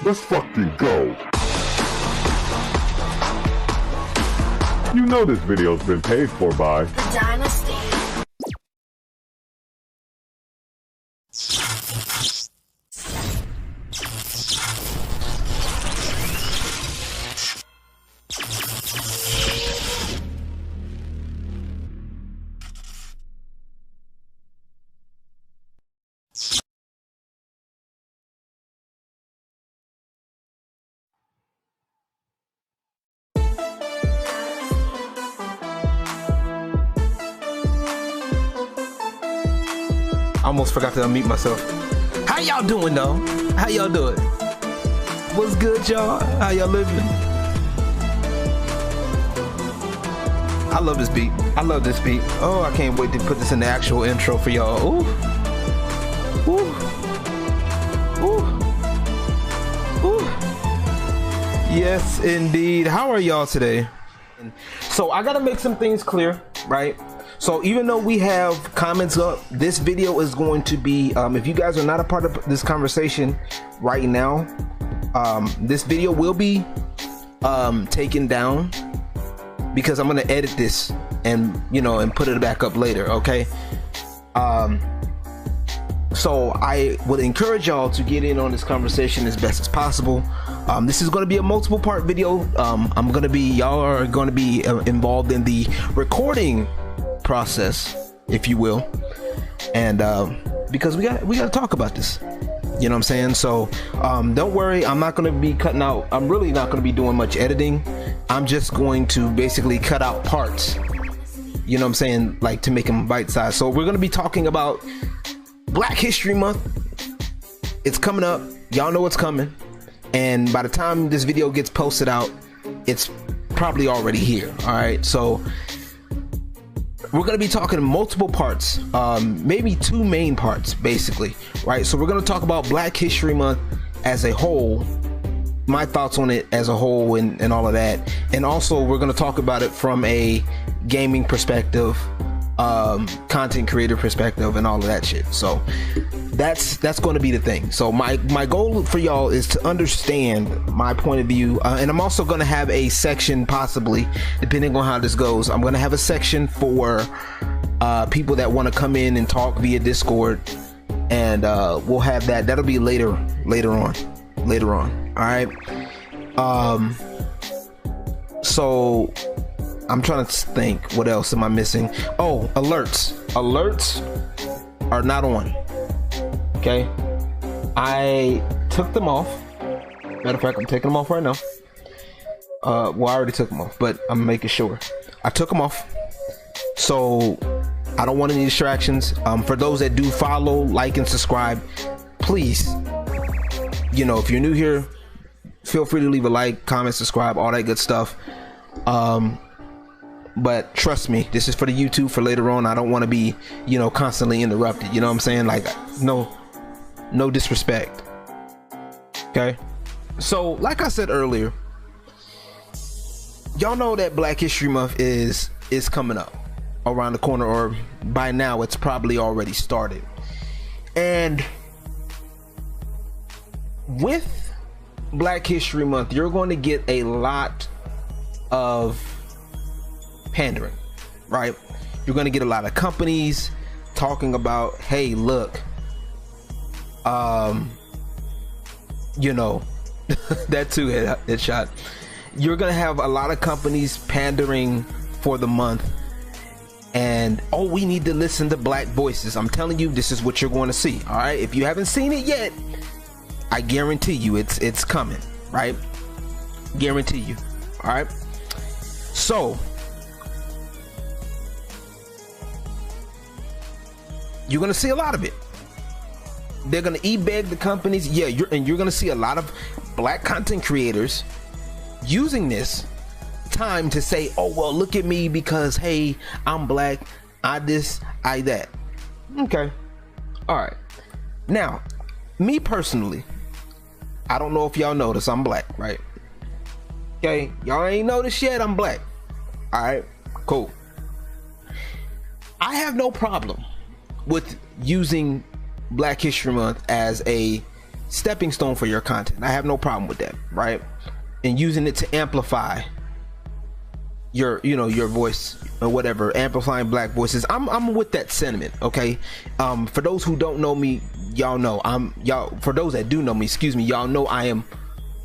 Let's fucking go. You know this video's been paid for by The Dynasty. Almost forgot to unmute myself. How y'all doing though? How y'all doing? What's good, y'all? How y'all living? I love this beat. I love this beat. Oh, I can't wait to put this in the actual intro for y'all. Ooh. Ooh. Ooh. Ooh. Yes, indeed. How are y'all today? So I gotta make some things clear, right? So even though we have comments up, this video is going to be, if you guys are not a part of this conversation right now, this video will be taken down because I'm going to edit this and, you know, and put it back up later. Okay. So I would encourage y'all to get in on this conversation as best as possible. This is going to be a multiple part video. Y'all are going to be involved in the recording process, if you will, and because we got to talk about this, you know what I'm saying? So don't worry, I'm not going to be cutting out, I'm really not going to be doing much editing. I'm just going to basically cut out parts, you know what I'm saying, like to make them bite-sized. So we're going to be talking about Black History Month. It's coming up, y'all know what's coming, and by the time this video gets posted out, it's probably already here. All right, so we're going to be talking multiple parts, maybe two main parts basically, right? So we're going to talk about Black History Month as a whole, my thoughts on it as a whole, and all of that, and also we're going to talk about it from a gaming perspective, content creator perspective, and all of that shit. So that's going to be the thing. So my goal for y'all is to understand my point of view, and I'm also going to have a section, possibly depending on how this goes, I'm going to have a section for people that want to come in and talk via Discord, and we'll have that'll be later on. All right. So I'm trying to think, what else am I missing? Oh, alerts are not on. Okay, I took them off. Matter of fact, I'm taking them off right now. Well, I already took them off, but I'm making sure I took them off, so I don't want any distractions. For those that do follow, like, and subscribe, please, you know, if you're new here, feel free to leave a like, comment, subscribe, all that good stuff. But trust me, this is for the YouTube for later on. I don't want to be, you know, constantly interrupted. You know what I'm saying? Like, no disrespect. Okay. So like I said earlier, y'all know that Black History Month is coming up around the corner, or by now it's probably already started. And with Black History Month, you're going to get a lot of pandering, right? You're going to get a lot of companies talking about, hey, look, you know, that too, headshot. You're going to have a lot of companies pandering for the month, and oh, we need to listen to Black voices. I'm telling you, this is what you're going to see. All right, if you haven't seen it yet, I guarantee you it's coming, right? Guarantee you. All right, so you're gonna see a lot of it. They're gonna e-beg the companies. Yeah, you're gonna see a lot of Black content creators using this time to say, oh, well, look at me because, hey, I'm Black, I this, I that. Okay, all right. Now, me personally, I don't know if y'all notice I'm Black, right? Okay, y'all ain't noticed yet I'm Black. All right, cool. I have no problem with using Black History Month as a stepping stone for your content. I have no problem with that, right? And using it to amplify your, you know, your voice or whatever, amplifying black voices. I'm with that sentiment, okay? For those who don't know me, y'all know for those that do know me, excuse me, y'all know I am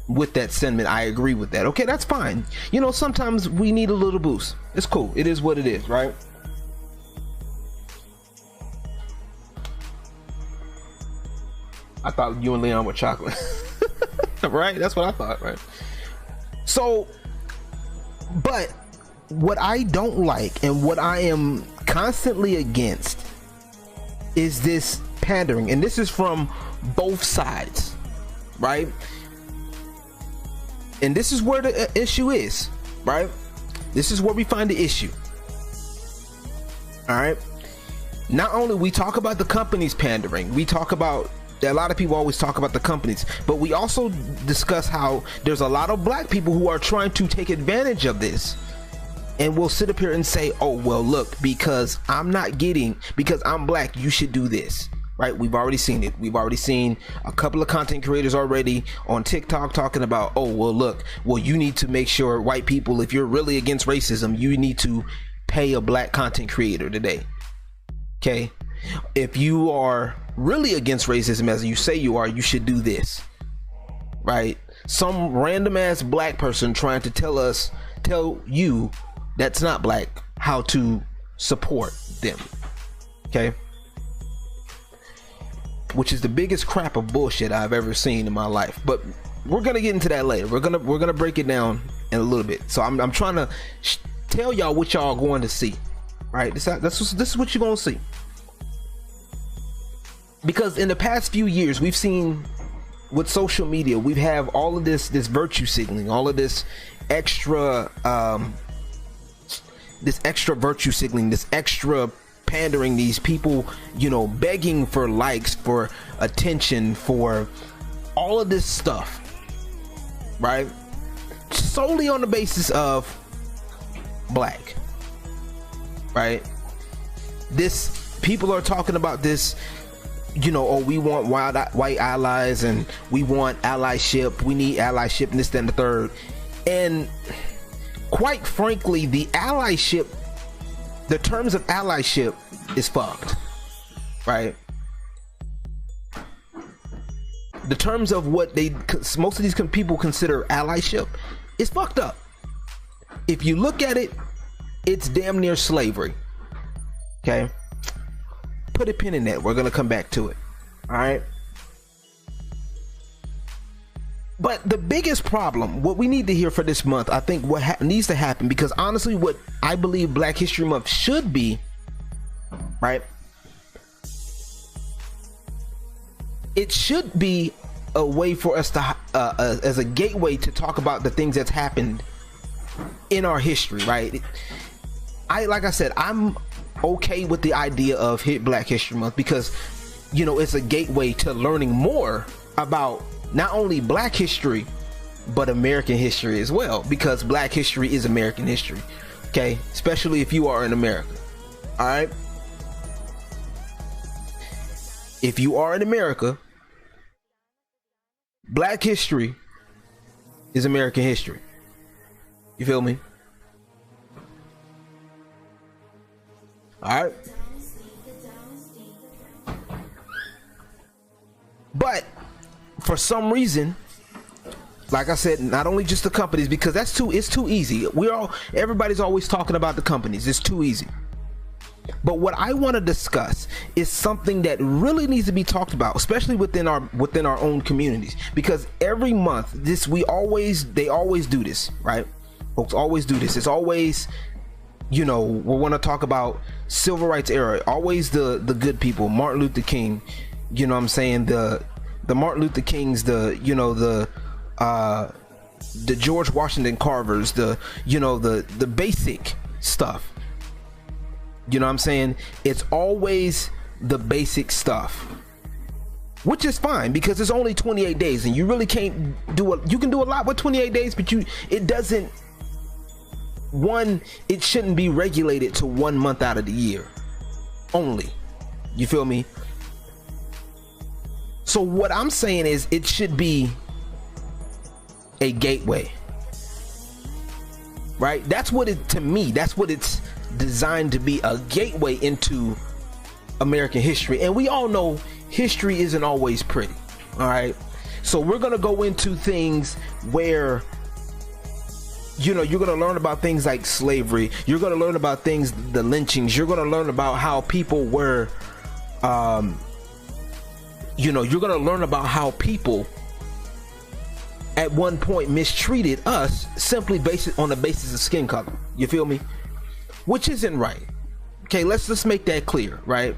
with that sentiment. I agree with that. Okay, that's fine. You know, sometimes we need a little boost. It's cool. It is what it is, right? I thought you and Leon were chocolate. Right? That's what I thought, right? So, but what I don't like and what I am constantly against is this pandering. And this is from both sides, right? And this is where the issue is, right? This is where we find the issue. All right. Not only we talk about the companies pandering, we talk about, a lot of people always talk about the companies, but we also discuss how there's a lot of black people who are trying to take advantage of this, and will sit up here and say, oh, well, look, because I'm black, you should do this, right? We've already seen it. We've already seen a couple of content creators already on TikTok talking about, oh, well, look, well, you need to make sure white people, if you're really against racism, you need to pay a black content creator today. Okay. If you are really against racism, as you say you are, you should do this, right? Some random ass black person trying to tell you that's not black how to support them. Okay. Which is the biggest crap of bullshit I've ever seen in my life. But we're gonna get into that later. We're gonna break it down in a little bit. So I'm trying to tell y'all what y'all are going to see, right? This is what you're gonna see. Because in the past few years, we've seen with social media, we have all of this virtue signaling, all of this extra virtue signaling, this extra pandering, these people, you know, begging for likes, for attention, for all of this stuff, right? Solely on the basis of black, right? This, people are talking about this, you know, oh, we want white allies and we want allyship, we need allyship and this, that, and the third. And quite frankly, the terms of allyship is fucked, right? The terms of what most of these people consider allyship is fucked up. If you look at it, it's damn near slavery. Okay, put a pin in that. We're gonna come back to it. All right. But the biggest problem, what we need to hear for this month, I think what needs to happen, because honestly, what I believe Black History Month should be, right? It should be a way for us to, as a gateway to talk about the things that's happened in our history, right? Like I said, I'm okay with the idea of Black History Month because, you know, it's a gateway to learning more about not only Black history, but American history as well, because Black history is American history, okay? Especially if you are in America, all right? If you are in America, Black history is American history. You feel me? All right. But for some reason, like I said, not only just the companies, because it's too easy. Everybody's always talking about the companies. It's too easy. But what I want to discuss is something that really needs to be talked about, especially within our own communities, because every month they always do this, right? Folks always do this. It's always, you know, we want to talk about civil rights era, always the good people, Martin Luther King, you know what I'm saying, the Martin Luther Kings, the George Washington Carvers, the basic stuff. You know what I'm saying? It's always the basic stuff, which is fine because it's only 28 days and you really can't you can do a lot with 28 days, but it shouldn't be regulated to 1 month out of the year only. You feel me? So what I'm saying is it should be a gateway, right? That's what it, to me, that's what it's designed to be, a gateway into American history. And we all know history isn't always pretty, all right? So we're gonna go into things where, you know, you're gonna learn about things like slavery, you're gonna learn about things, the lynchings, you're gonna learn about how people were, you know, you're gonna learn about how people at one point mistreated us simply based on the basis of skin color. You feel me? Which isn't right. Okay, let's make that clear, right?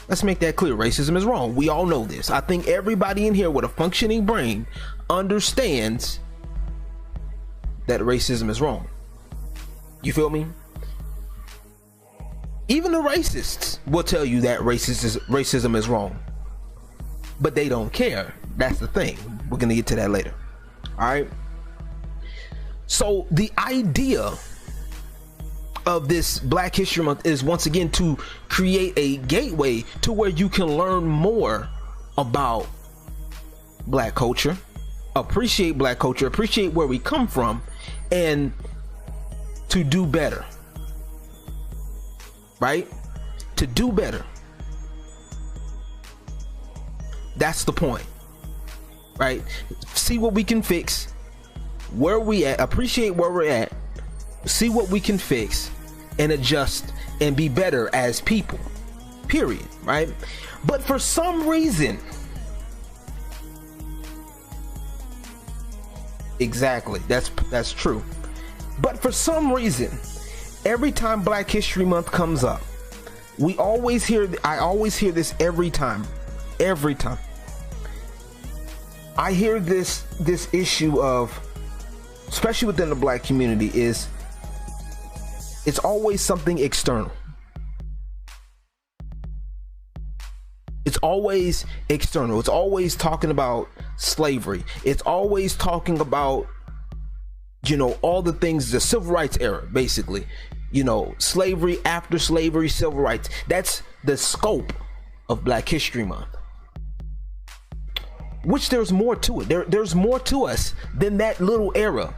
Let's make that clear. Racism is wrong. We all know this. I think everybody in here with a functioning brain understands that racism is wrong. You feel me? Even the racists will tell you that racism is wrong, but they don't care. That's the thing. We're gonna get to that later. All right. So the idea of this Black History Month is once again to create a gateway to where you can learn more about Black culture, appreciate Black culture, appreciate where we come from, and to do better, right? To do better. That's the point, right? See what we can fix, where we at, appreciate where we're at, see what we can fix, and adjust and be better as people, period, right? But for some reason, exactly, that's true, but for some reason, every time Black History Month comes up, I always hear this every time I hear this issue of, especially within the Black community, is it's always something external. It's always external. It's always talking about slavery. It's always talking about, you know, all the things, the civil rights era, basically, you know, slavery, after slavery, civil rights. That's the scope of Black History Month, which there's more to it. There's more to us than that little era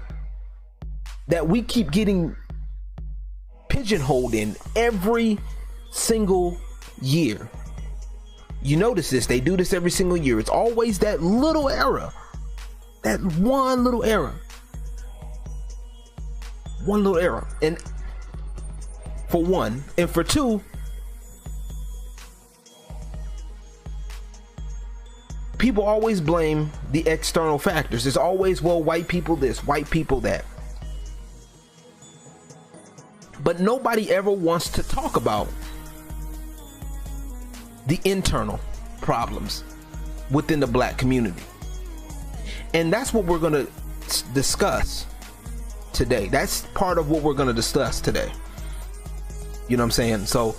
that we keep getting pigeonholed in every single year. You notice this, they do this every single year. It's always that little era, that one little era, and for one, and for two, people always blame the external factors. It's always, well, white people this, white people that. But nobody ever wants to talk about the internal problems within the Black community. And that's what we're going to discuss today. That's part of what we're going to discuss today. You know what I'm saying? So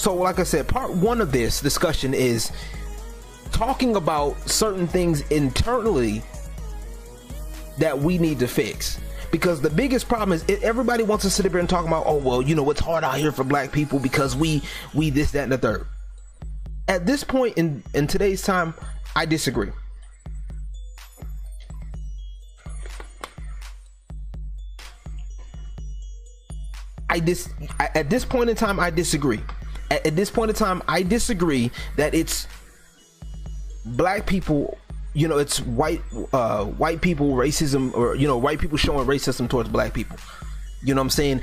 like I said, part one of this discussion is talking about certain things internally that we need to fix. Because the biggest problem is everybody wants to sit up here and talk about, oh, well, you know, it's hard out here for Black people because we this, that, and the third. At this point in today's time, I disagree. At this point in time, I disagree. At this point in time, I disagree that it's Black people, you know, it's white people racism, or, you know, white people showing racism towards Black people. You know what I'm saying?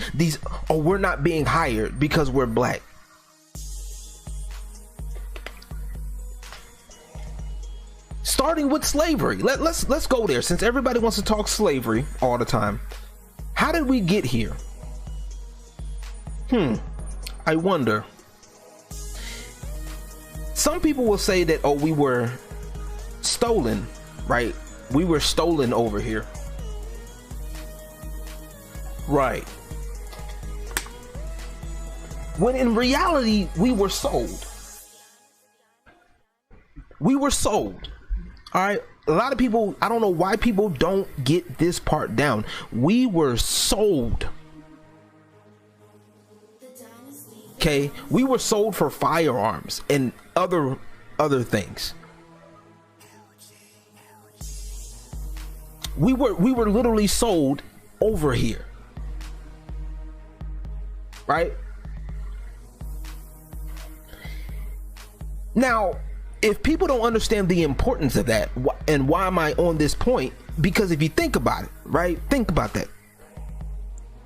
We're not being hired because we're Black. Starting with slavery. Let's go there, since everybody wants to talk slavery all the time. How did we get here? I wonder. Some people will say that, oh, we were stolen, right? We were stolen over here. Right. When in reality, we were sold. We were sold. All right. A lot of people, I don't know why people don't get this part down. We were sold. Okay, we were sold for firearms and other things. We were literally sold over here, right? Now, if people don't understand the importance of that, and why am I on this point? Because if you think about it, right? Think about that.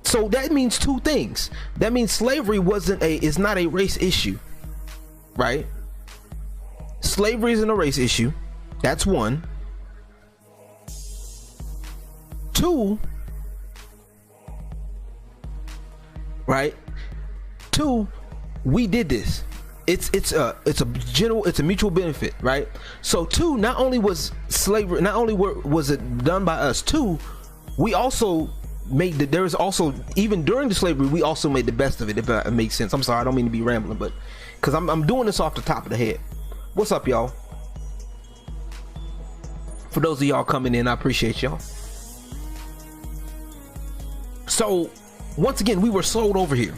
So that means two things. That means slavery is not a race issue, right? Slavery isn't a race issue. That's one. Two, right? Two, we did this. It's a mutual benefit, right? So two, not only was slavery, was it done by us, two, we also made even during the slavery, we also made the best of it, if that makes sense. I'm sorry, I don't mean to be rambling, but because I'm doing this off the top of the head. What's up, y'all? For those of y'all coming in, I appreciate y'all. So once again, we were sold over here.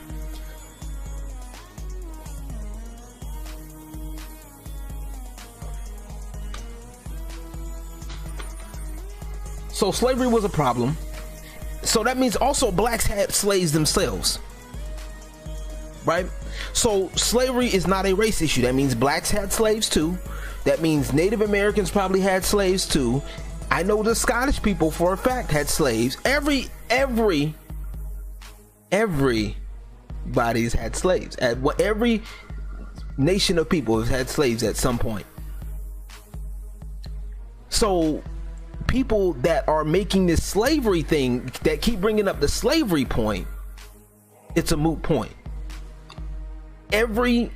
So slavery was a problem. So that means also blacks had slaves themselves, right? So slavery is not a race issue. That means blacks had slaves too. That means Native Americans probably had slaves too. I know the Scottish people for a fact had slaves. Everybody's had slaves. Every nation of people has had slaves at some point. So people that are making this slavery thing, that keep bringing up the slavery point, it's a moot point. Every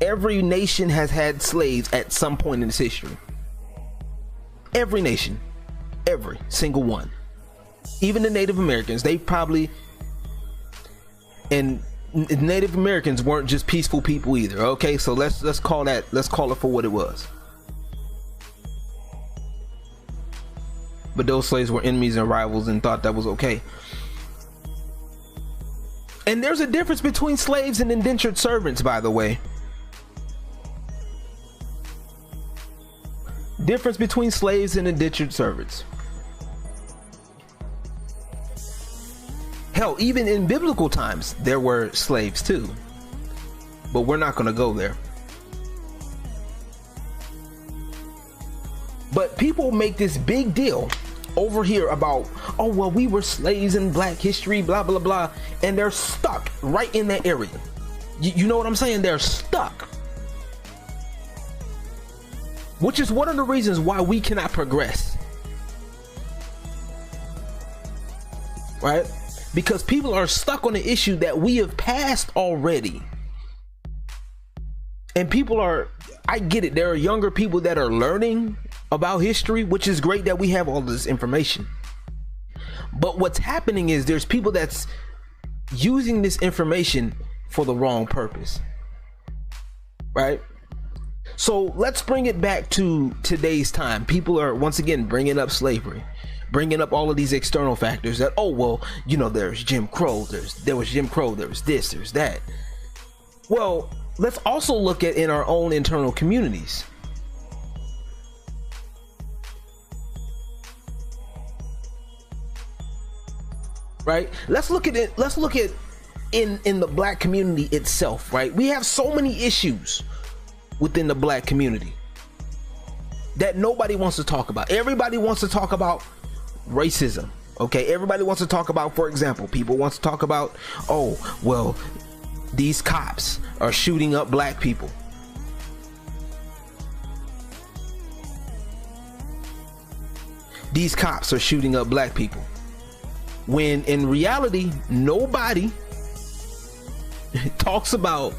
nation has had slaves at some point in its history. Every nation, every single one. Even the Native Americans, they probably, and Native Americans weren't just peaceful people either. Okay, so let's call it for what it was. But those slaves were enemies and rivals and thought that was okay. And there's a difference between slaves and indentured servants, by the way. Difference between slaves and indentured servants. Hell, even in biblical times, there were slaves too. But we're not going to go there. But people make this big deal over here about, oh, well, we were slaves in black history, blah, blah, blah. And they're stuck right in that area. You know what I'm saying? They're stuck. Which is one of the reasons why we cannot progress. Right? Because people are stuck on an issue that we have passed already. And people are, I get it, there are younger people that are learning about history, which is great that we have all this information. But what's happening is there's people that's using this information for the wrong purpose. Right? So let's bring it back to today's time. People are once again bringing up slavery, bringing up all of these external factors that, oh, well, you know, there's Jim Crow, there was Jim Crow, there was this, there's that. Well, let's also look at in our own internal communities. Right? Let's look at it. Let's look at in the black community itself, right? We have so many issues within the black community that nobody wants to talk about. Everybody wants to talk about racism. Okay, everybody wants to talk about, for example, people want to talk about, oh, well, these cops are shooting up black people. These cops are shooting up black people. When in reality, nobody talks about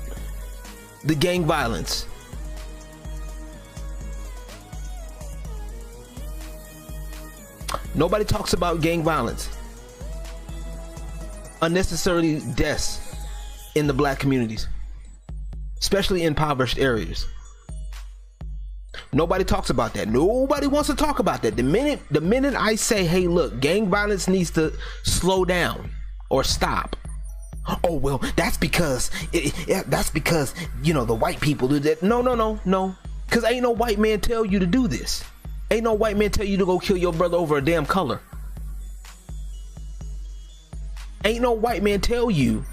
the gang violence. Nobody talks about gang violence, unnecessary deaths in the black communities, especially in impoverished areas. Nobody talks about that. Nobody wants to talk about that. The minute I say, hey, look, gang violence needs to slow down or stop. Oh, well, that's because you know, the white people do that. No. Because ain't no white man tell you to do this. Ain't no white man tell you to go kill your brother over a damn color. Ain't no white man tell you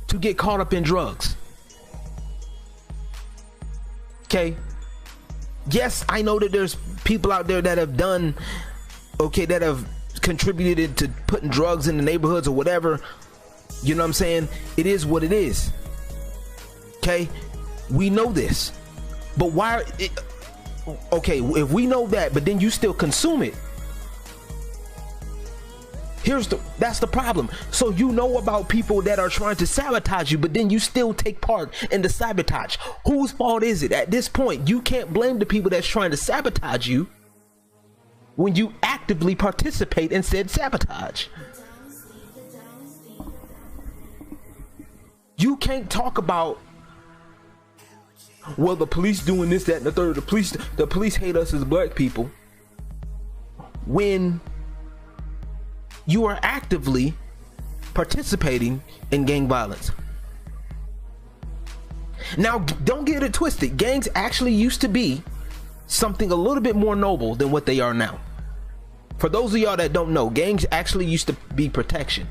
to get caught up in drugs. Okay? Yes, I know that there's people out there that have done, okay, that have contributed to putting drugs in the neighborhoods or whatever. You know what I'm saying? It is what it is. Okay? We know this. But why? Okay, if we know that, but then you still consume it. That's the problem. So you know about people that are trying to sabotage you, but then you still take part in the sabotage. Whose fault is it? At this point, you can't blame the people that's trying to sabotage you when you actively participate in said sabotage. You can't talk about, well, the police doing this, that, and the third. The police hate us as black people, when you are actively participating in gang violence. Now, don't get it twisted. Gangs actually used to be something a little bit more noble than what they are now. For those of y'all that don't know, gangs actually used to be protection.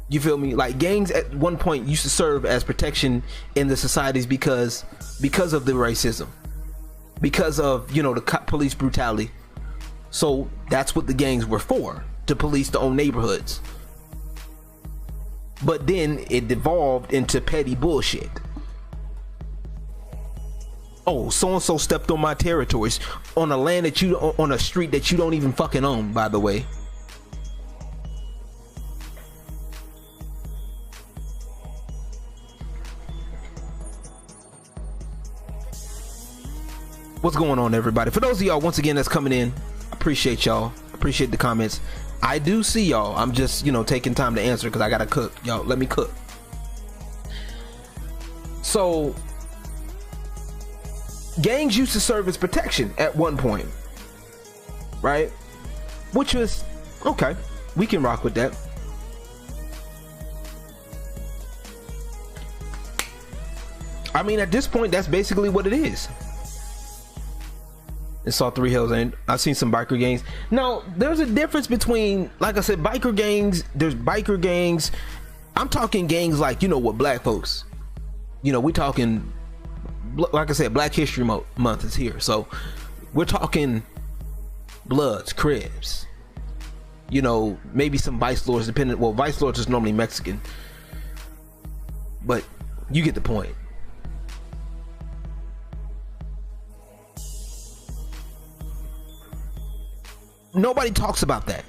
You feel me? Like, gangs at one point used to serve as protection in the societies because of the racism, because of, you know, the police brutality. So that's what the gangs were for, to police their own neighborhoods. But then it devolved into petty bullshit. Oh, so-and-so stepped on my territories, on a land that you, on a street that you don't even fucking own, by the way. What's going on, everybody? For those of y'all, once again, that's coming in, appreciate y'all, appreciate the comments. I do see y'all. I'm just, you know, taking time to answer because I gotta cook. Y'all, let me cook. So gangs used to serve as protection at one point, right? Which was okay. We can rock with that. I mean, at this point, that's basically what it is. And saw Three Hills, and I've seen some biker gangs. Now, there's a difference between, like I said, biker gangs. There's biker gangs. I'm talking gangs like, you know, what, black folks. You know, we talking, like I said, Black History Month is here, so we're talking Bloods, Crips. You know, maybe some Vice Lords, depending. Well, Vice Lords is normally Mexican, but you get the point. Nobody talks about that.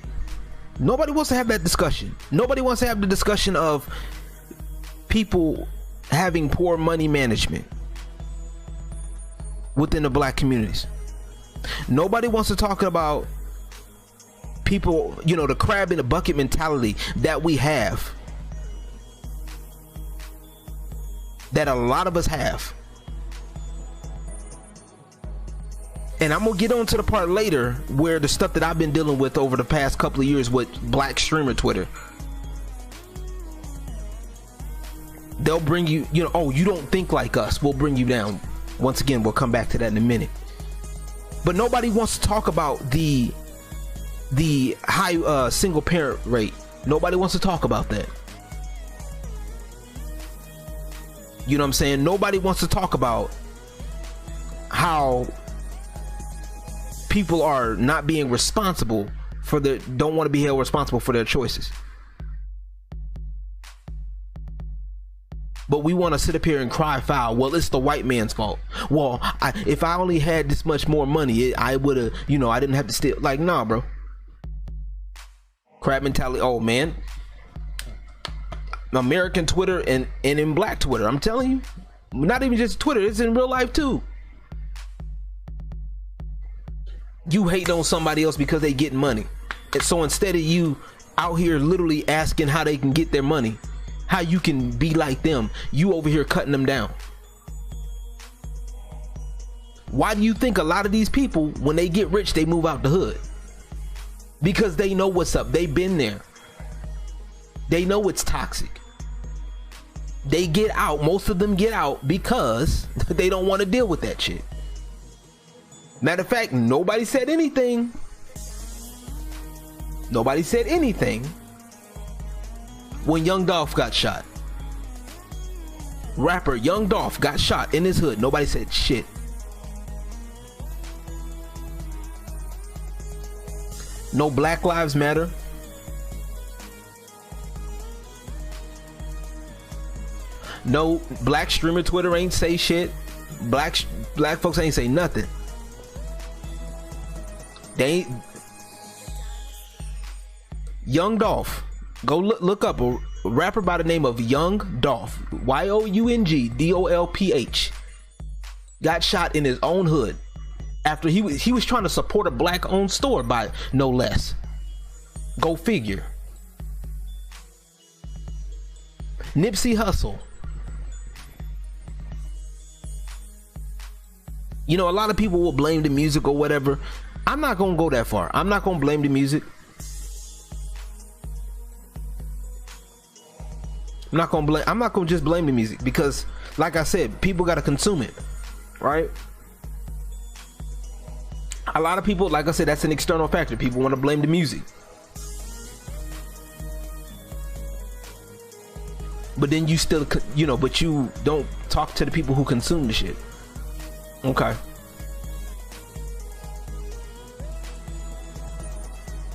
Nobody wants to have that discussion. Nobody wants to have the discussion of people having poor money management within the black communities. Nobody wants to talk about people, you know, the crab in the bucket mentality that we have, that a lot of us have. And I'm gonna get on to the part later where the stuff that I've been dealing with over the past couple of years with black streamer Twitter. They'll bring you, you know, oh, you don't think like us, we'll bring you down. Once again, we'll come back to that in a minute. But nobody wants to talk about the high single parent rate. Nobody wants to talk about that. You know what I'm saying? Nobody wants to talk about how people are not being responsible for their, don't want to be held responsible for their choices. But we want to sit up here and cry foul. Well, it's the white man's fault. Well, if I only had this much more money, I would have, you know, I didn't have to steal. Like, nah, bro. Crab mentality. Oh, man. American Twitter and in black Twitter. I'm telling you. Not even just Twitter. It's in real life, too. You hate on somebody else because they getting money. And so instead of you out here literally asking how they can get their money, how you can be like them, you over here cutting them down. Why do you think a lot of these people, when they get rich, they move out the hood? Because they know what's up. They've been there. They know it's toxic. They get out. Most of them get out because they don't want to deal with that shit. Matter of fact, nobody said anything. Nobody said anything when Young Dolph got shot. Rapper Young Dolph got shot in his hood. Nobody said shit. No Black Lives Matter. No black streamer Twitter ain't say shit. Black folks ain't say nothing. They ain't. Young Dolph, go look up a rapper by the name of Young Dolph, YOUNG DOLPH, got shot in his own hood after he was trying to support a black owned store, by no less. Go figure. Nipsey Hussle. You know, a lot of people will blame the music or whatever. I'm not gonna go that far. I'm not gonna blame the music. I'm not gonna just blame the music, because like I said, people gotta consume it, right? A lot of people, like I said, that's an external factor. People want to blame the music, but then you still, you know, but you don't talk to the people who consume the shit. Okay.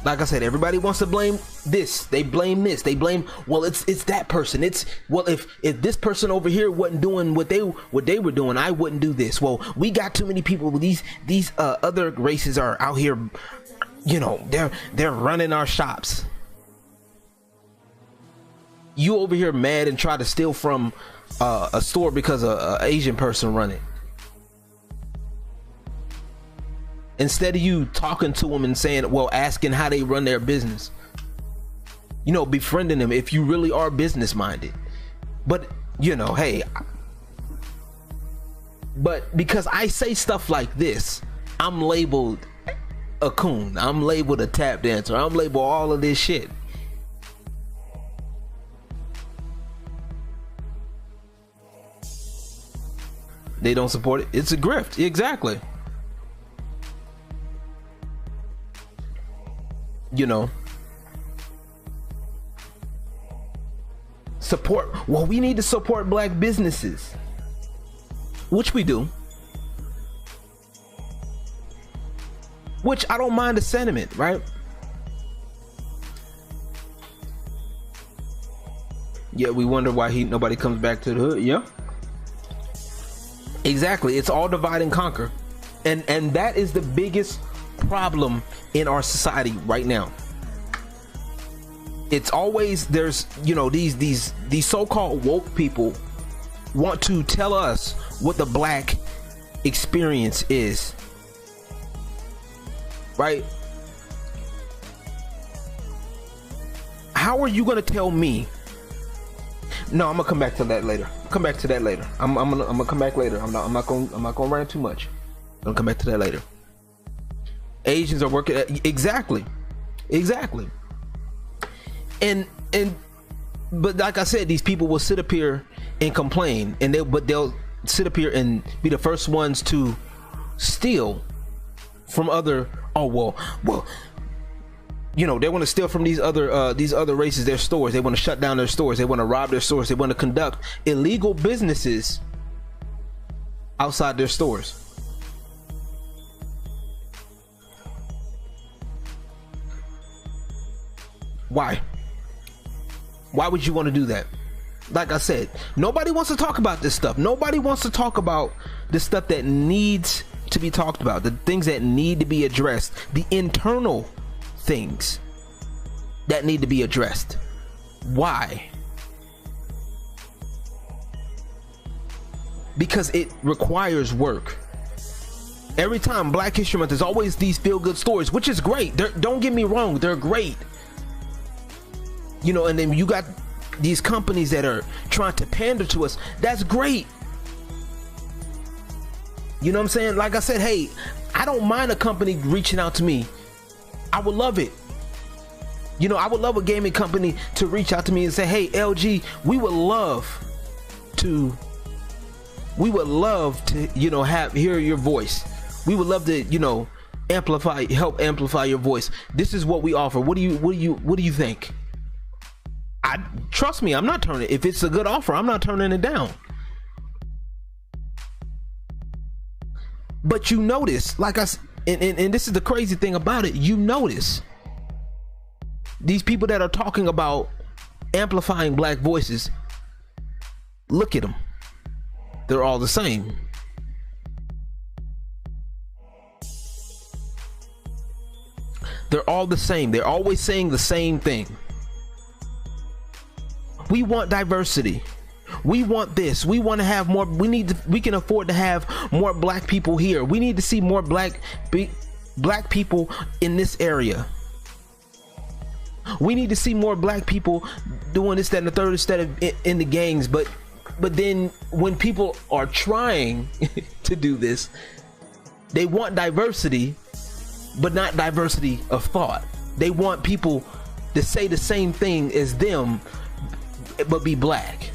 Like I said, everybody wants to blame this. They blame this. They blame, well, it's that person. It's, well, if this person over here wasn't doing what they were doing, I wouldn't do this. Well, we got too many people. These other races are out here, you know, they're running our shops. You over here mad and try to steal from a store because a Asian person run it. Instead of you talking to them and saying, well, asking how they run their business, you know, befriending them if you really are business minded. But you know, hey, but because I say stuff like this, I'm labeled a coon, I'm labeled a tap dancer, I'm labeled all of this shit. They don't support it. It's a grift. Exactly. You know, support. Well, we need to support black businesses, which we do, which I don't mind the sentiment, right? Yeah, we wonder why nobody comes back to the hood. Yeah, exactly. It's all divide and conquer, and that is the biggest problem in our society right now. It's always, there's, you know, these so-called woke people want to tell us what the black experience is, right? How are you gonna tell me? No, I'm gonna come back to that later. I'm gonna come back later. I'm not gonna rant too much. I'm gonna come back to that later. Asians are working exactly, and but like I said, these people will sit up here and complain, and they'll sit up here and be the first ones to steal from other. Oh well, you know, they want to steal from these other races, their stores. They want to shut down their stores. They want to rob their stores. They want to conduct illegal businesses outside their stores. Why would you want to do that? Like I said, nobody wants to talk about this stuff. Nobody wants to talk about the stuff that needs to be talked about, the things that need to be addressed, the internal things that need to be addressed. Why? Because it requires work. Every time Black History Month, there's always these feel-good stories, which is great. Don't get me wrong, they're great. You know, and then you got these companies that are trying to pander to us. That's great. You know what I'm saying? Like I said, hey, I don't mind a company reaching out to me. I would love it. You know, I would love a gaming company to reach out to me and say, hey, LG, we would love to hear your voice. We would love to, help amplify your voice. This is what we offer. What do you think? Trust me, I'm not turning it. If it's a good offer, I'm not turning it down. But you notice, and this is the crazy thing about it, you notice these people that are talking about amplifying black voices, look at them. They're all the same. They're all the same. They're always saying the same thing. We want diversity. We want this. We want to have more. We can afford to have more black people here. We need to see more black people in this area. We need to see more black people doing this, that, and the third instead of in the gangs. But then when people are trying to do this, they want diversity, but not diversity of thought. They want people to say the same thing as them, but be black.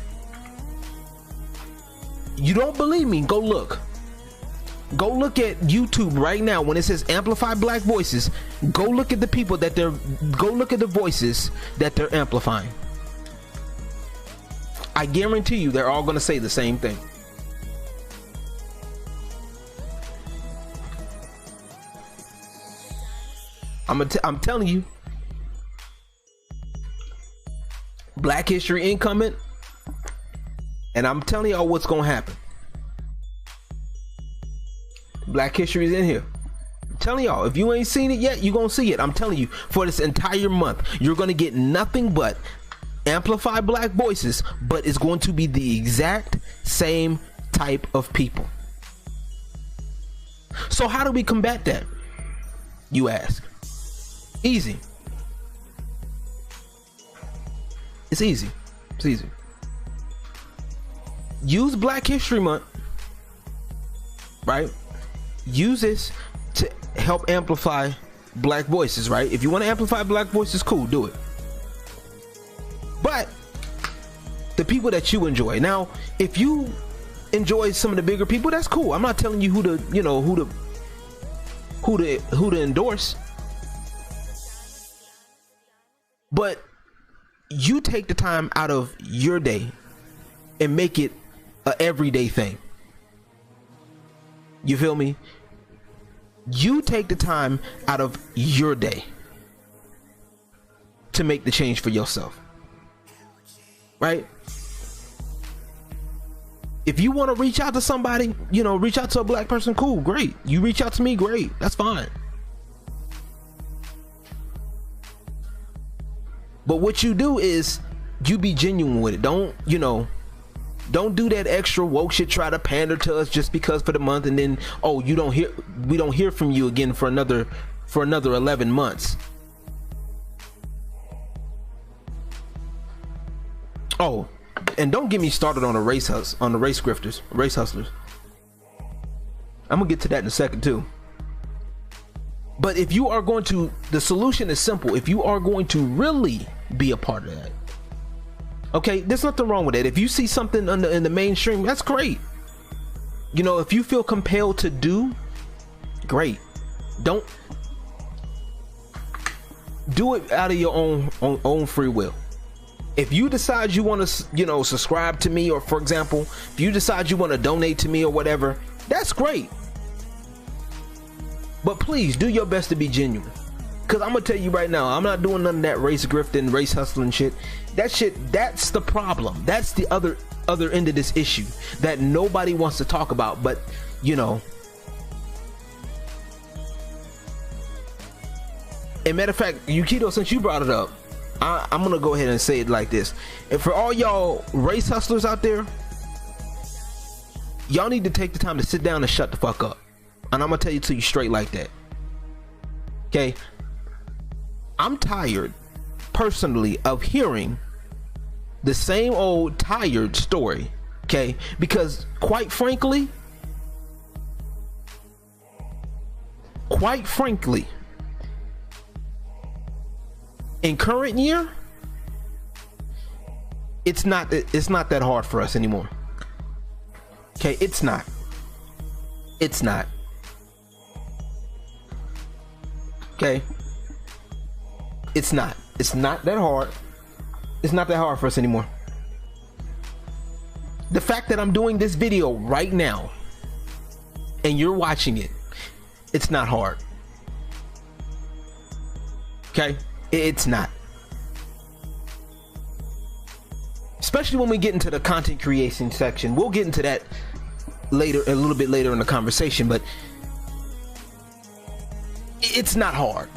You don't believe me? Go look at YouTube right now. When it says amplify black voices, go look at the people that go look at the voices that they're amplifying. I guarantee you they're all going to say the same thing. I'm telling you, Black History incoming, and I'm telling y'all what's gonna happen. Black History is in here. I'm telling y'all, if you ain't seen it yet, you're gonna see it. I'm telling you, for this entire month, you're gonna get nothing but amplify black voices, but it's going to be the exact same type of people. So how do we combat that, you ask? Easy. It's easy. It's easy. Use Black History Month, right? Use this to help amplify black voices, right? If you want to amplify black voices, cool, do it. But the people that you enjoy. Now, if you enjoy some of the bigger people, that's cool. I'm not telling you who to endorse. But you take the time out of your day and make it a everyday thing. You feel me? You take the time out of your day to make the change for yourself. Right? If you want to reach out to somebody, reach out to a black person, cool, great. You reach out to me, great. That's fine. But what you do is you be genuine with it. Don't do that extra woke shit, try to pander to us just because for the month, and then we don't hear from you again for another 11 months. Oh, and don't get me started on the race grifters, race hustlers. I'm gonna get to that in a second too. But if you are going to, the solution is simple. If you are going to really be a part of that, okay, there's nothing wrong with that. If you see something in the mainstream, that's great. If you feel compelled to do, great. Don't do it out of your own free will. If you decide you want to, subscribe to me, or for example, if you decide you want to donate to me or whatever, that's great. But please do your best to be genuine. Cause I'm gonna tell you right now, I'm not doing none of that race grifting, race hustling shit. That's the problem. That's the other end of this issue that nobody wants to talk about. But and matter of fact, Yukito, since you brought it up, I'm gonna go ahead and say it like this. And for all y'all race hustlers out there, y'all need to take the time to sit down and shut the fuck up. And I'm gonna tell you to you straight like that. Okay? I'm tired, personally, of hearing the same old tired story. Okay? Because quite frankly, in current year, it's not that hard for us anymore. Okay, it's not. It's not. Okay, it's not. It's not that hard. It's not that hard for us anymore. The fact that I'm doing this video right now and you're watching it, it's not hard. Okay, it's not. Especially when we get into the content creation section. We'll get into that later, a little bit later in the conversation, but it's not hard.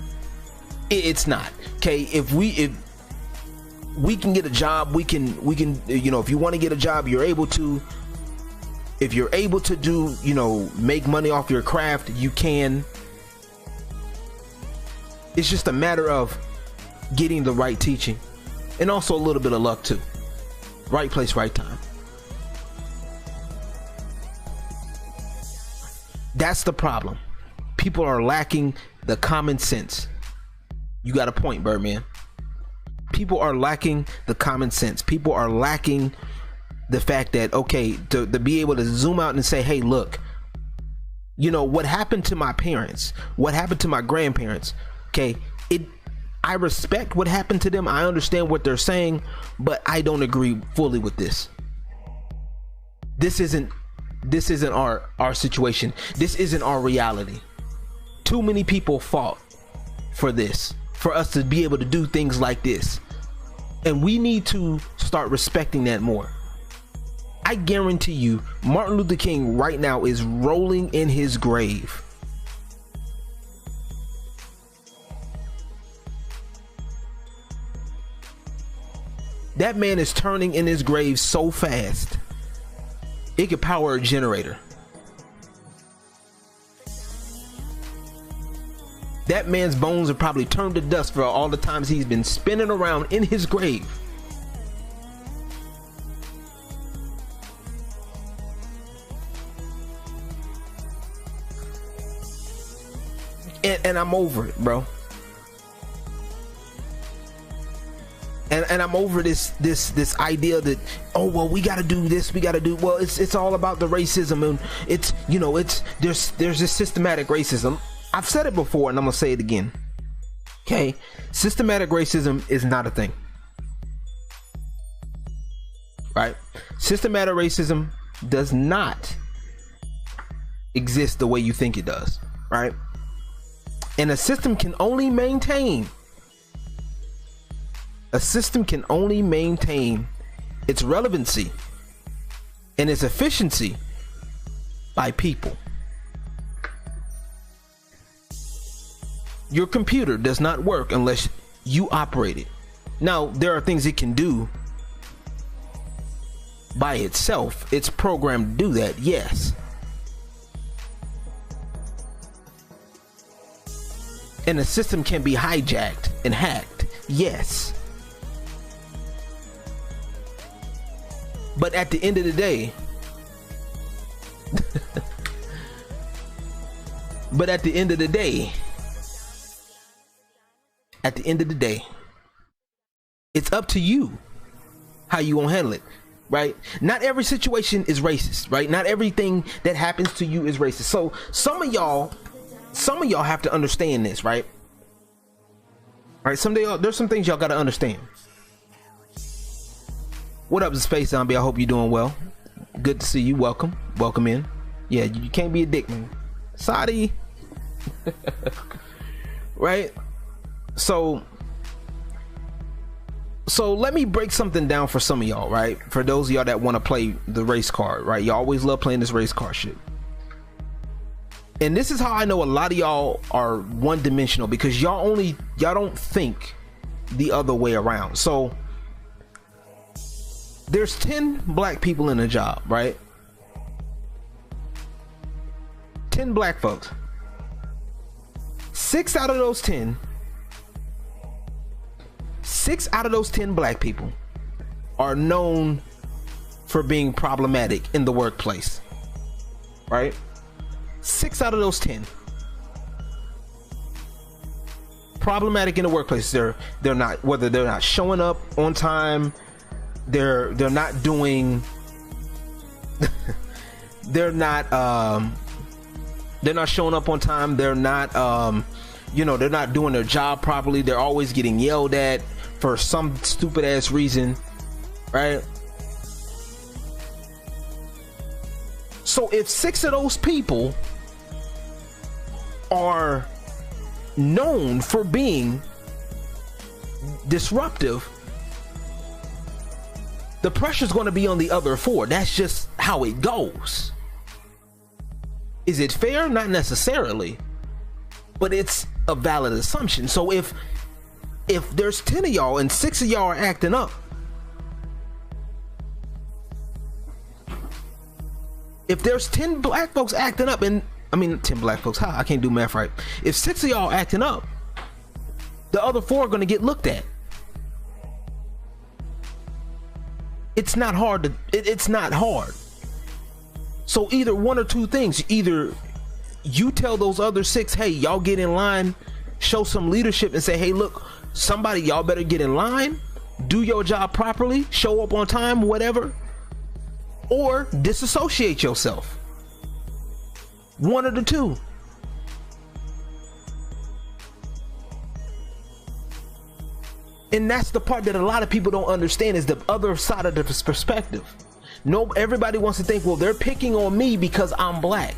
It's not. Okay, if we can get a job, we can, you know, if you want to get a job, you're able to. If you're able to do, you know, make money off your craft, you can. It's just a matter of getting the right teaching and also a little bit of luck too. Right place, right time. That's the problem. People are lacking the common sense. You got a point, Birdman. People are lacking the common sense. People are lacking the fact that, okay, to be able to zoom out and say, hey, look, you know, what happened to my parents? What happened to my grandparents? Okay, I respect what happened to them. I understand what they're saying, but I don't agree fully with this. This isn't our situation. This isn't our reality. Too many people fought for this, for us to be able to do things like this. And we need to start respecting that more. I guarantee you, Martin Luther King right now is rolling in his grave. That man is turning in his grave so fast, it could power a generator. That man's bones are probably turned to dust for all the times he's been spinning around in his grave. And I'm over it, bro. And I'm over this idea that, oh well, we got to do this, we got to do, well, it's all about the racism, and it's, you know, it's there's this systematic racism. I've said it before and I'm gonna say it again. Okay, systematic racism is not a thing, right? Systematic racism does not exist the way you think it does, right? And a system can only maintain its relevancy and its efficiency by people. Your computer does not work unless you operate it. Now, there are things it can do by itself. It's programmed to do that, yes. And the system can be hijacked and hacked, yes. But at the end of the day, it's up to you how you gonna handle it, right? Not every situation is racist, right? Not everything that happens to you is racist. So some of y'all have to understand this, right? All right, someday there's some things y'all gotta understand. What up, Space Zombie? I hope you're doing well. Good to see you. Welcome in. Yeah, you can't be a dick, man. Sorry. Right? So let me break something down for some of y'all, right? For those of y'all that want to play the race card, right? Y'all always love playing this race card shit. And this is how I know a lot of y'all are one-dimensional, because y'all don't think the other way around. So there's 10 black people in a job, right? 10 black folks. 6 out of those 10 black people are known for being problematic in the workplace, right? 6 out of those 10 problematic in the workplace. They're not, whether they're not showing up on time, they're not doing they're not showing up on time. They're not they're not doing their job properly. They're always getting yelled at for some stupid ass reason, right? So if 6 of those people are known for being disruptive, the pressure's going to be on the other 4. That's just how it goes. Is it fair? Not necessarily, but it's a valid assumption. So if there's 10 of y'all and 6 of y'all are acting up, if there's 10 black folks acting up, and 10 black folks, I can't do math right. If 6 of y'all acting up, the other 4 are going to get looked at. It's not hard it's not hard. So either one or two things. Either you tell those other 6, hey, y'all get in line, show some leadership and say, hey, look, somebody, y'all better get in line, do your job properly, show up on time, whatever, or disassociate yourself. One of the two. And that's the part that a lot of people don't understand, is the other side of the perspective. No, everybody wants to think, well, they're picking on me because I'm black.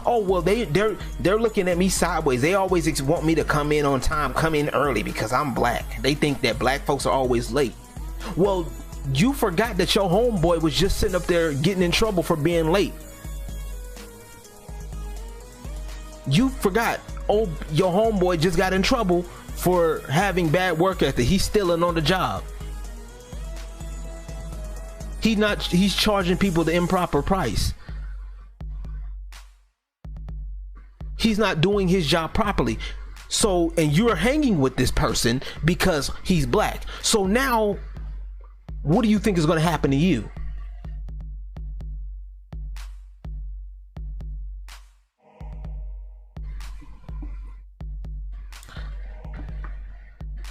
Oh, well, they're looking at me sideways. They always want me to come in on time, come in early because I'm black. They think that black folks are always late. Well, you forgot that your homeboy was just sitting up there getting in trouble for being late. You forgot, oh, your homeboy just got in trouble for having bad work ethic. He's stealing on the job. He's charging people the improper price. He's not doing his job properly. So, and you're hanging with this person because he's black. So now, what do you think is going to happen to you?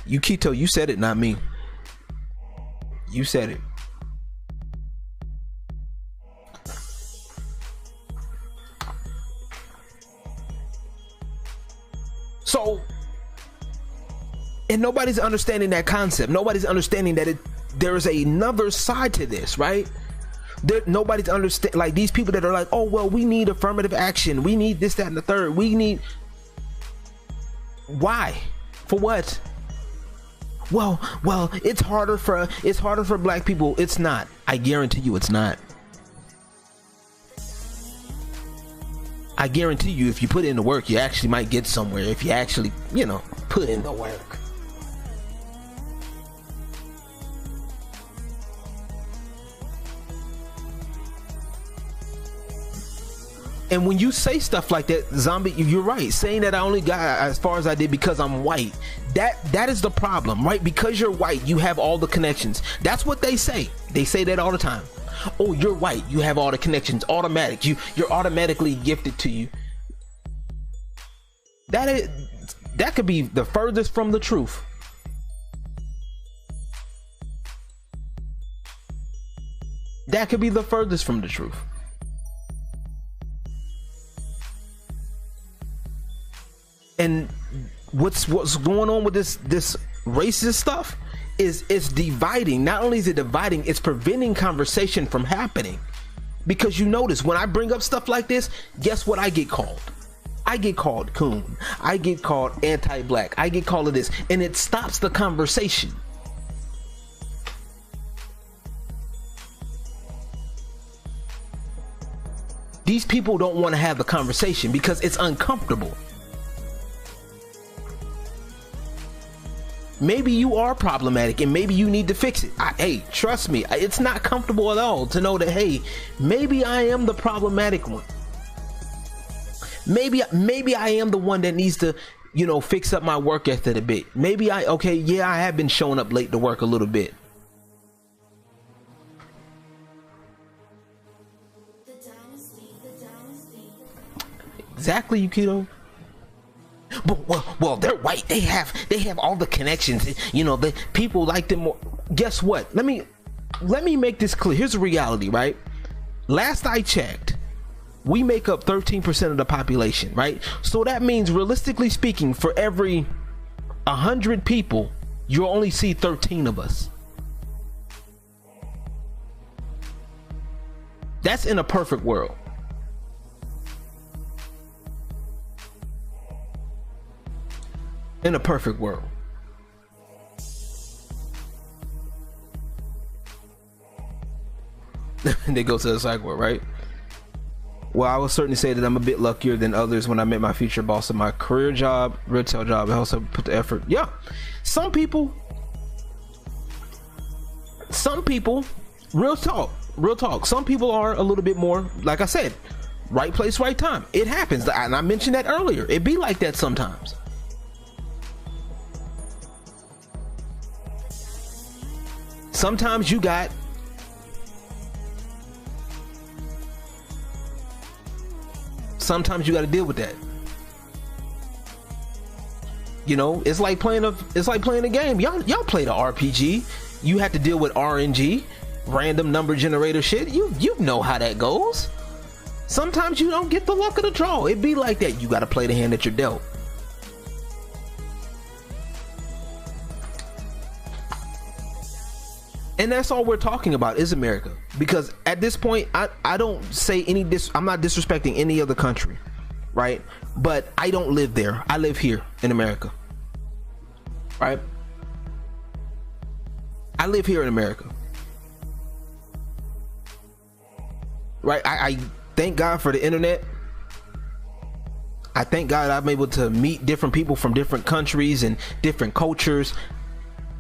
Keto, you said it, not me. You said it. So, and nobody's understanding that concept. Nobody's understanding that there is another side to this, right? Nobody's understand, like these people that are like, oh, well, we need affirmative action. We need this, that, and the third. We need. Why? For what? Well, it's harder for black people. It's not. I guarantee you it's not. I guarantee you if you put in the work, you actually might get somewhere if you actually, put in the work. And when you say stuff like that, Zombie, you're right. Saying that I only got as far as I did because I'm white, that is the problem, right? Because you're white, you have all the connections. That's what they say. They say that all the time. Oh, you're white, you have all the connections, automatic. You're automatically gifted to you. That could be the furthest from the truth. That could be the furthest from the truth. And what's going on with this racist stuff is it's dividing. Not only is it dividing, it's preventing conversation from happening. Because you notice when I bring up stuff like this, guess what I get called? I get called coon. I get called anti-black. I get called this, and it stops the conversation. These people don't want to have the conversation because it's uncomfortable. Maybe you are problematic and maybe you need to fix it. Hey, trust me, it's not comfortable at all to know that, hey, maybe I am the problematic one. Maybe I am the one that needs to, fix up my work ethic a bit. Maybe I have been showing up late to work a little bit. Exactly, Yukito. But well, they're white. They have all the connections. The people like them more. Guess what? Let me make this clear. Here's the reality, right? last I checked, we make up 13% of the population, right? So that means, realistically speaking, for every 100 people, you'll only see 13 of us. That's in a perfect world. In a perfect world. They go to the psych ward, right? Well, I will certainly say that I'm a bit luckier than others when I met my future boss in my career job, retail job. I also put the effort. Yeah, some people, real talk. Some people are a little bit more, like I said, right place, right time. It happens, and I mentioned that earlier. It be like that sometimes. Sometimes you got to deal with that. You know, it's like playing a game. Y'all play the RPG. You have to deal with RNG, random number generator shit. You know how that goes. Sometimes you don't get the luck of the draw. It be like that. You got to play the hand that you're dealt. And that's all we're talking about is America. Because at this point, I don't say I'm not disrespecting any other country, right? But I don't live there. I live here in America, right? I live here in America, right? I thank God for the internet. I thank God I'm able to meet different people from different countries and different cultures.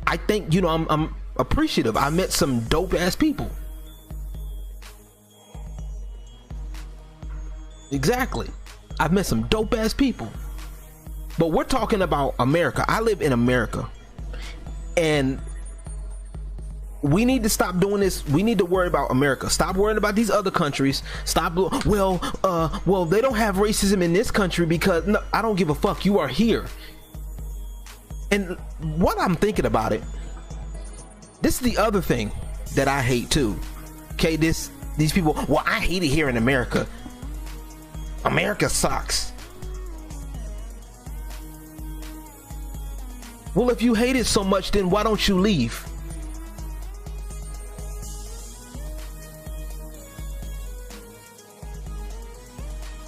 I think, you know, I'm appreciative. I met some dope ass people. Exactly. I've met some dope ass people. But we're talking about America. I live in America. And we need to stop doing this. We need to worry about America. Stop worrying about these other countries. Stop. Well, they don't have racism in this country because no, I don't give a fuck. You are here. And what I'm thinking about it, this is the other thing that I hate too. Okay, these people, well, I hate it here in America. America sucks. Well, if you hate it so much, then why don't you leave?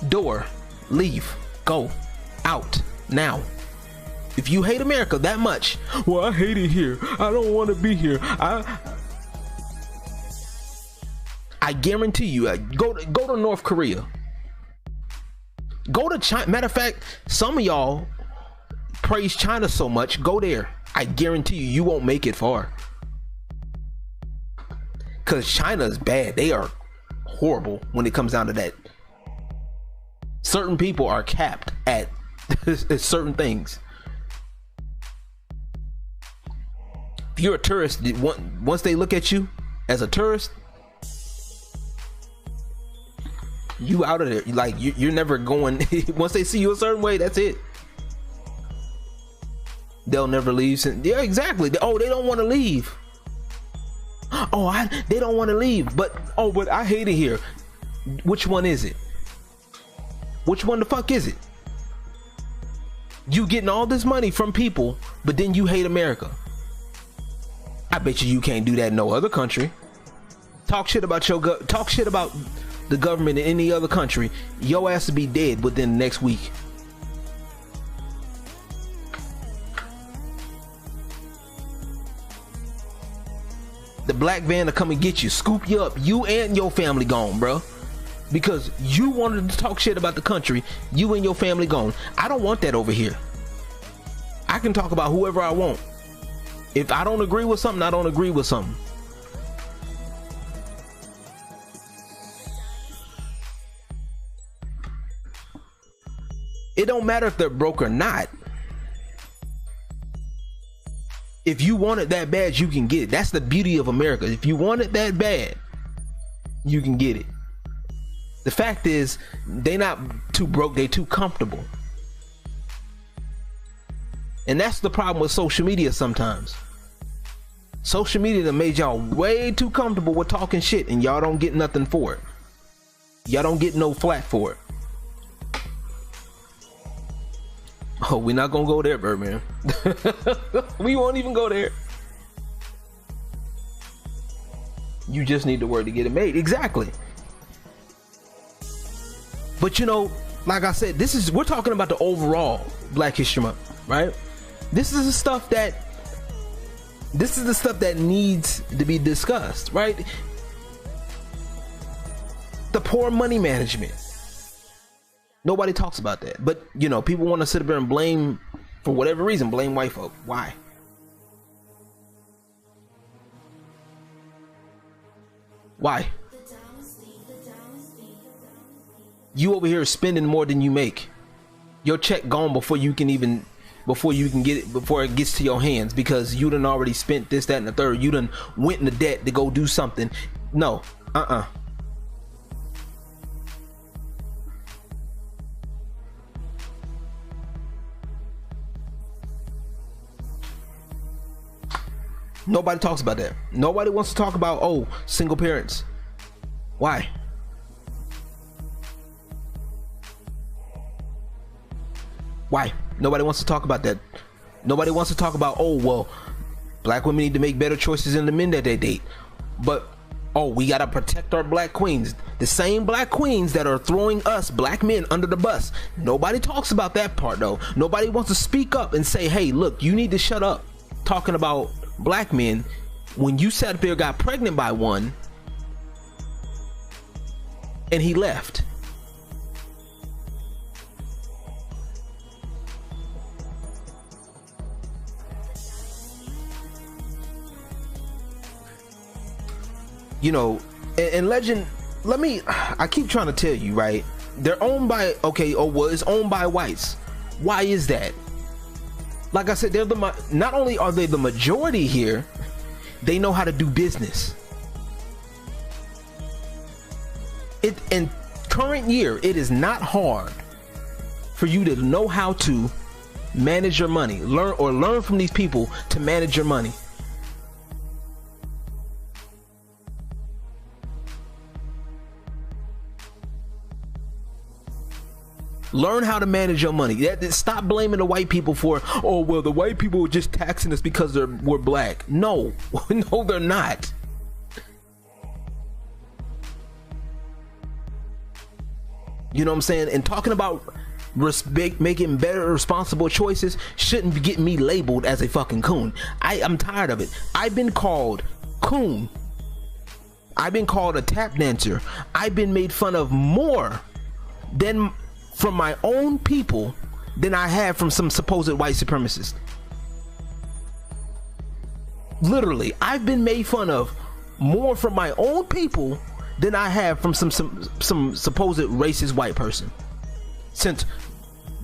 Door, leave, go, out, now. If you hate America that much, well, I hate it here. I don't want to be here. I guarantee you, go to North Korea. Go to China. Matter of fact, some of y'all praise China so much. Go there. I guarantee you won't make it far. Because China is bad. They are horrible when it comes down to that. Certain people are capped at certain things. If you're a tourist, once they look at you as a tourist, you out of there. Like you're never going. Once they see you a certain way, that's it. They'll never leave. Yeah, exactly. Oh, they don't want to leave. They don't want to leave. But I hate it here. Which one is it? Which one the fuck is it? You getting all this money from people, but then you hate America. I bet you can't do that in no other country. Talk shit about the government in any other country, your ass to be dead within the next week. The black van to come and get you, scoop you up, you and your family gone, bro. Because you wanted to talk shit about the country, you and your family gone. I don't want that over here. I can talk about whoever I want. If I don't agree with something, I don't agree with something. It don't matter if they're broke or not. If you want it that bad, you can get it. That's the beauty of America. If you want it that bad, you can get it. The fact is, they not too broke, they too comfortable. And that's the problem with social media sometimes. Social media that made y'all way too comfortable with talking shit and y'all don't get nothing for it. Y'all don't get no flack for it. Oh, we're not gonna go there, Birdman. We won't even go there. You just need the word to get it made. Exactly. But you know, like I said, we're talking about the overall Black History Month, right? This is the stuff that needs to be discussed, right? The poor money management. Nobody talks about that. But you know, people want to sit up there and blame, for whatever reason, blame white folk. Why? Why? You over here spending more than you make. Your check gone before you can get it, before it gets to your hands, because you done already spent this, that, and the third. You done went into debt to go do something. No, Nobody talks about that. Nobody wants to talk about, oh, single parents. Why? Why? Nobody wants to talk about that. Nobody wants to talk about, oh, well, black women need to make better choices in the men that they date. But, oh, we gotta protect our black queens. The same black queens that are throwing us black men under the bus. Nobody talks about that part, though. Nobody wants to speak up and say, hey, look, you need to shut up talking about black men when you sat up there, got pregnant by one, and he left. You know, and Legend, I keep trying to tell you, right? They're owned by, it's owned by whites. Why is that? Like I said, not only are they the majority here, they know how to do business. In current year, it is not hard for you to know how to manage your money. Learn from these people to manage your money. Learn how to manage your money. Stop blaming the white people for, oh, well, the white people were just taxing us because we're black. No, no, they're not. You know what I'm saying? And talking about making better responsible choices shouldn't get me labeled as a fucking coon. I'm tired of it. I've been called coon. I've been called a tap dancer. I've been made fun of more than from my own people than I have from some supposed white supremacists. Literally, I've been made fun of more from my own people than I have from some supposed racist white person. Since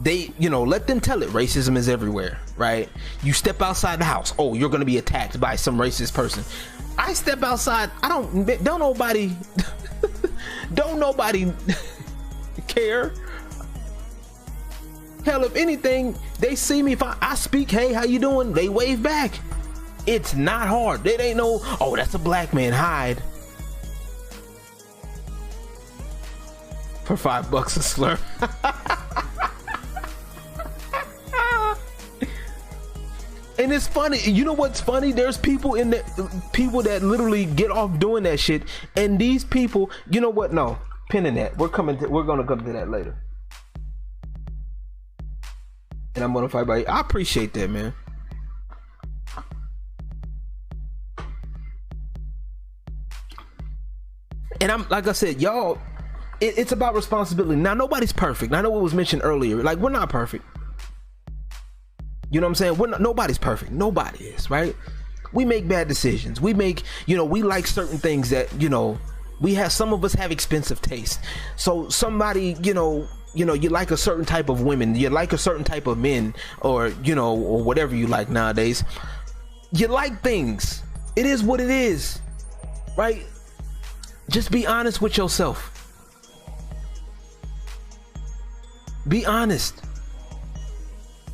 they, you know, let them tell it, racism is everywhere, right? You step outside the house, oh, you're gonna be attacked by some racist person. I step outside, don't nobody don't nobody care. Hell, if anything, they see me, if I speak, hey, how you doing? They wave back. It's not hard. They ain't no, oh, that's a black man, hide. For $5 a slur. And it's funny. You know what's funny? There's people that literally get off doing that shit. And these people, you know what? No, pin in that. We're gonna come to that later. And I'm gonna fight by you. I appreciate that, man. And I'm, like I said, y'all, it's about responsibility. Now, nobody's perfect. I know it was mentioned earlier. Like, we're not perfect. You know what I'm saying? Nobody's perfect. Nobody is, right? We make bad decisions. We make, you know, we like certain things that, you know, some of us have expensive taste. So somebody, you know, you like a certain type of women, you like a certain type of men, or, you know, or whatever you like nowadays. You like things. It is what it is, right? Just be honest with yourself. Be honest.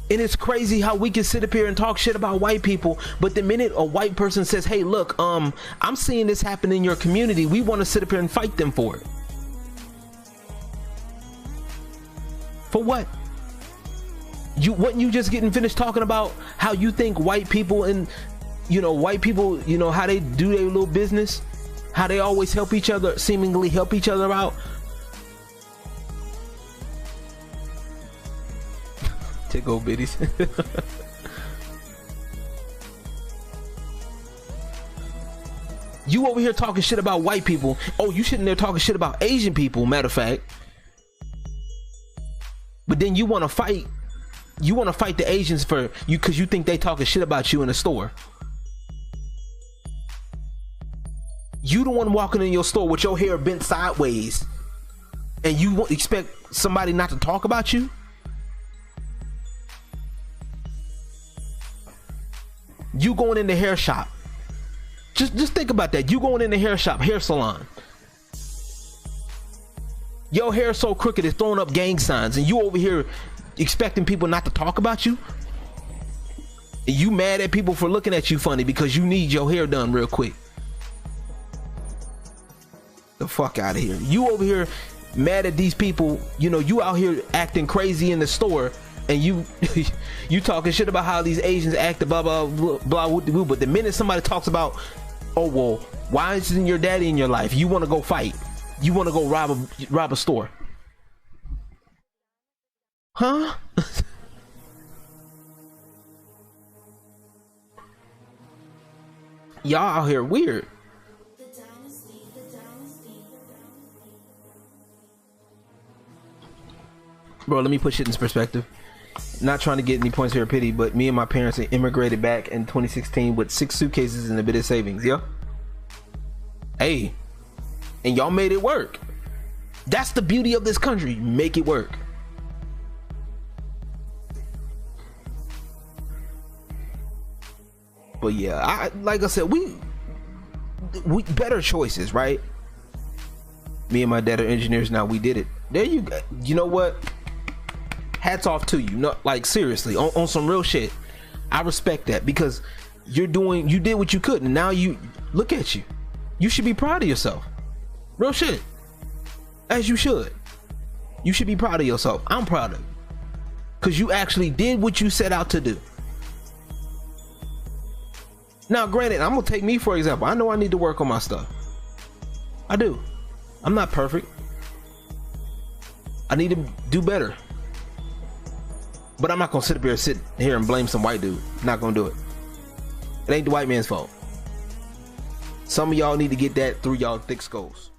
And it's crazy how we can sit up here and talk shit about white people, but the minute a white person says, hey, look, I'm seeing this happen in your community, we want to sit up here and fight them for it. For what? You wasn't you just getting finished talking about how you think white people and white people, how they do their little business, how they always help each other, seemingly help each other out. Tickle bitties. You over here talking shit about white people. Oh, you sitting there talking shit about Asian people, matter of fact. But then you want to fight. You want to fight the Asians for you because you think they talking shit about you in the store. You the one walking in your store with your hair bent sideways, and you expect somebody not to talk about you? You going in the hair shop. Just think about that. You going in the hair shop, hair salon. Your hair so crooked it's throwing up gang signs, and you over here expecting people not to talk about you? And you mad at people for looking at you funny because you need your hair done real quick. The fuck out of here. You over here mad at these people. You out here acting crazy in the store, and you talking shit about how these Asians act, blah blah blah blah, blah. But the minute somebody talks about, oh well, why isn't your daddy in your life, you want to go fight. You want to go rob a store. Huh? Y'all out here weird. Bro, let me put shit in perspective. Not trying to get any points here of pity, but me and my parents immigrated back in 2016 with 6 suitcases and a bit of savings. Yeah. Hey, and y'all made it work. That's the beauty of this country. Make it work. But yeah, like I said, we better choices, right? Me and my dad are engineers now. We did it. There you go. You know what? Hats off to you. No, like seriously, on some real shit. I respect that because you did what you could, and now you look at you. You should be proud of yourself. Real shit. As you should. You should be proud of yourself. I'm proud of you. Because you actually did what you set out to do. Now, granted, I'm going to take me for example. I know I need to work on my stuff. I do. I'm not perfect. I need to do better. But I'm not going to sit here and blame some white dude. Not going to do it. It ain't the white man's fault. Some of y'all need to get that through y'all thick skulls.